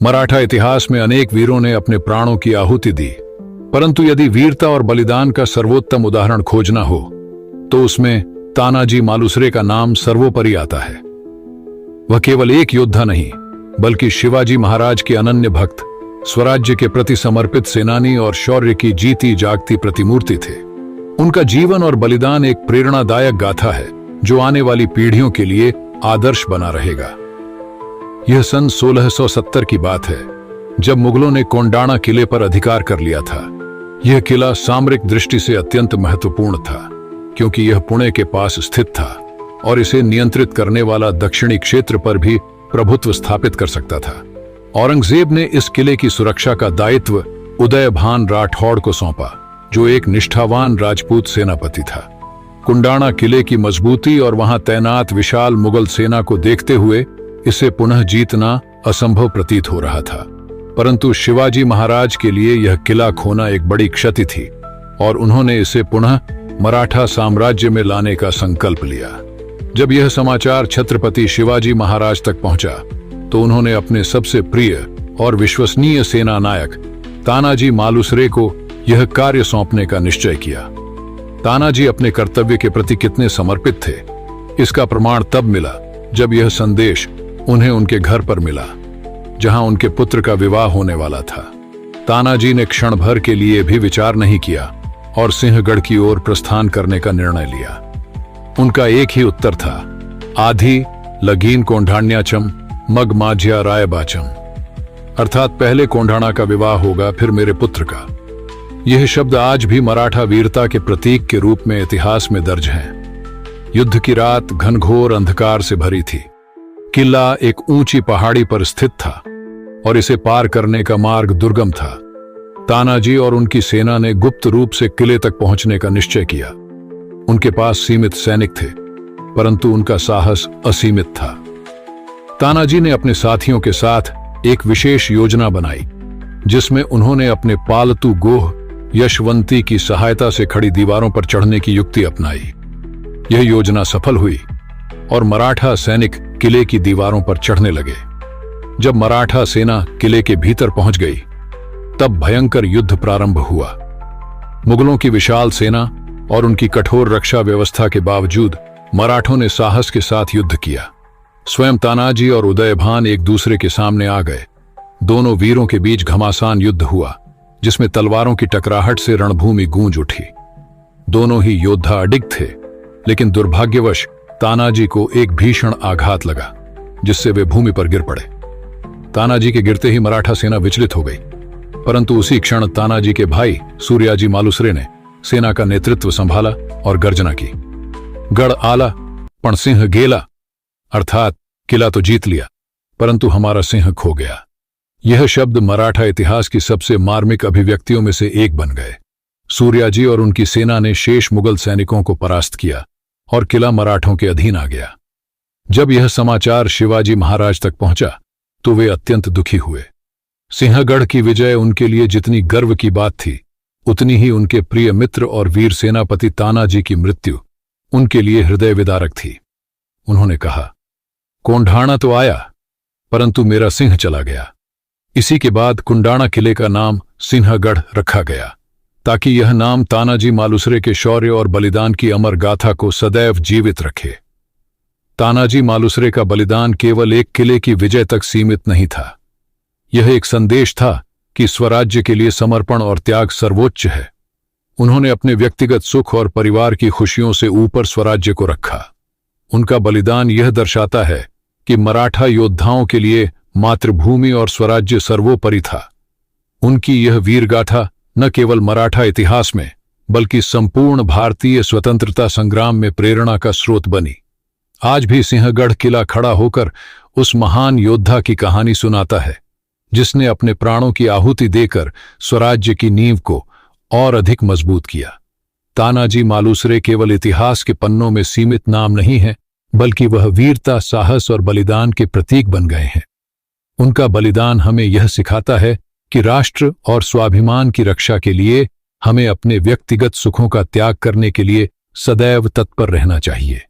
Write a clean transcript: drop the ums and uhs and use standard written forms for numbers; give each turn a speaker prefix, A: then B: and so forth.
A: मराठा इतिहास में अनेक वीरों ने अपने प्राणों की आहुति दी, परंतु यदि वीरता और बलिदान का सर्वोत्तम उदाहरण खोजना हो तो उसमें तानाजी मालुसरे का नाम सर्वोपरि आता है। वह केवल एक योद्धा नहीं, बल्कि शिवाजी महाराज के अनन्य भक्त, स्वराज्य के प्रति समर्पित सेनानी और शौर्य की जीती जागती प्रतिमूर्ति थे। उनका जीवन और बलिदान एक प्रेरणादायक गाथा है जो आने वाली पीढ़ियों के लिए आदर्श बना रहेगा। यह सन 1670 की बात है, जब मुगलों ने कोंडाणा किले पर अधिकार कर लिया था। यह किला सामरिक दृष्टि से अत्यंत महत्वपूर्ण था, क्योंकि यह पुणे के पास स्थित था और इसे नियंत्रित करने वाला दक्षिणी क्षेत्र पर भी प्रभुत्व स्थापित कर सकता था। औरंगजेब ने इस किले की सुरक्षा का दायित्व उदयभान राठौड़ को सौंपा, जो एक निष्ठावान राजपूत सेनापति था। कुंडाणा किले की मजबूती और वहां तैनात विशाल मुगल सेना को देखते हुए इसे पुनः जीतना असंभव प्रतीत हो रहा था। परंतु शिवाजी महाराज के लिए यह किला खोना एक बड़ी क्षति थी और उन्होंने इसे पुनः मराठा साम्राज्य में लाने का संकल्प लिया। जब यह समाचार छत्रपति शिवाजी महाराज तक पहुंचा तो उन्होंने अपने सबसे प्रिय और विश्वसनीय सेना नायक तानाजी मालुसरे को यह कार्य सौंपने का निश्चय किया। तानाजी अपने कर्तव्य के प्रति कितने समर्पित थे, इसका प्रमाण तब मिला जब यह संदेश उन्हें उनके घर पर मिला, जहां उनके पुत्र का विवाह होने वाला था। तानाजी ने क्षण भर के लिए भी विचार नहीं किया और सिंहगढ़ की ओर प्रस्थान करने का निर्णय लिया। उनका एक ही उत्तर था, आधी लगीन कोंढाण्याचम मग माझ्या रायबाचम, अर्थात पहले कोंढाणा का विवाह होगा, फिर मेरे पुत्र का। यह शब्द आज भी मराठा वीरता के प्रतीक के रूप में इतिहास में दर्ज हैं। युद्ध की रात घनघोर अंधकार से भरी थी। किला एक ऊंची पहाड़ी पर स्थित था और इसे पार करने का मार्ग दुर्गम था। तानाजी और उनकी सेना ने गुप्त रूप से किले तक पहुंचने का निश्चय किया। उनके पास सीमित सैनिक थे, परंतु उनका साहस असीमित था। तानाजी ने अपने साथियों के साथ एक विशेष योजना बनाई, जिसमें उन्होंने अपने पालतू गोह यशवंती की सहायता से खड़ी दीवारों पर चढ़ने की युक्ति अपनाई। यह योजना सफल हुई और मराठा सैनिक किले की दीवारों पर चढ़ने लगे। जब मराठा सेना किले के भीतर पहुंच गई, तब भयंकर युद्ध प्रारंभ हुआ। मुगलों की विशाल सेना और उनकी कठोर रक्षा व्यवस्था के बावजूद मराठों ने साहस के साथ युद्ध किया। स्वयं तानाजी और उदयभान एक दूसरे के सामने आ गए। दोनों वीरों के बीच घमासान युद्ध हुआ, जिसमें तलवारों की टकराहट से रणभूमि गूंज उठी। दोनों ही योद्धा अडिग थे, लेकिन दुर्भाग्यवश तानाजी को एक भीषण आघात लगा, जिससे वे भूमि पर गिर पड़े। तानाजी के गिरते ही मराठा सेना विचलित हो गई, परंतु उसी क्षण तानाजी के भाई सूर्याजी मालुसरे ने सेना का नेतृत्व संभाला और गर्जना की, गढ़ आला पण सिंह गेला, अर्थात किला तो जीत लिया, परंतु हमारा सिंह खो गया। यह शब्द मराठा इतिहास की सबसे मार्मिक अभिव्यक्तियों में से एक बन गए। सूर्याजी और उनकी सेना ने शेष मुगल सैनिकों को परास्त किया और किला मराठों के अधीन आ गया। जब यह समाचार शिवाजी महाराज तक पहुंचा तो वे अत्यंत दुखी हुए। सिंहगढ़ की विजय उनके लिए जितनी गर्व की बात थी, उतनी ही उनके प्रिय मित्र और वीर सेनापति तानाजी की मृत्यु उनके लिए हृदय विदारक थी। उन्होंने कहा, कोंढाणा तो आया, परंतु मेरा सिंह चला गया। इसी के बाद कुंडाणा किले का नाम सिंहगढ़ रखा गया, ताकि यह नाम तानाजी मालुसरे के शौर्य और बलिदान की अमर गाथा को सदैव जीवित रखे। तानाजी मालुसरे का बलिदान केवल एक किले की विजय तक सीमित नहीं था। यह एक संदेश था कि स्वराज्य के लिए समर्पण और त्याग सर्वोच्च है। उन्होंने अपने व्यक्तिगत सुख और परिवार की खुशियों से ऊपर स्वराज्य को रखा। उनका बलिदान यह दर्शाता है कि मराठा योद्धाओं के लिए मातृभूमि और स्वराज्य सर्वोपरि था। उनकी यह वीरगाथा न केवल मराठा इतिहास में, बल्कि संपूर्ण भारतीय स्वतंत्रता संग्राम में प्रेरणा का स्रोत बनी। आज भी सिंहगढ़ किला खड़ा होकर उस महान योद्धा की कहानी सुनाता है, जिसने अपने प्राणों की आहुति देकर स्वराज्य की नींव को और अधिक मजबूत किया। तानाजी मालुसरे केवल इतिहास के पन्नों में सीमित नाम नहीं है, बल्कि वह वीरता, साहस और बलिदान के प्रतीक बन गए हैं। उनका बलिदान हमें यह सिखाता है कि राष्ट्र और स्वाभिमान की रक्षा के लिए हमें अपने व्यक्तिगत सुखों का त्याग करने के लिए सदैव तत्पर रहना चाहिए।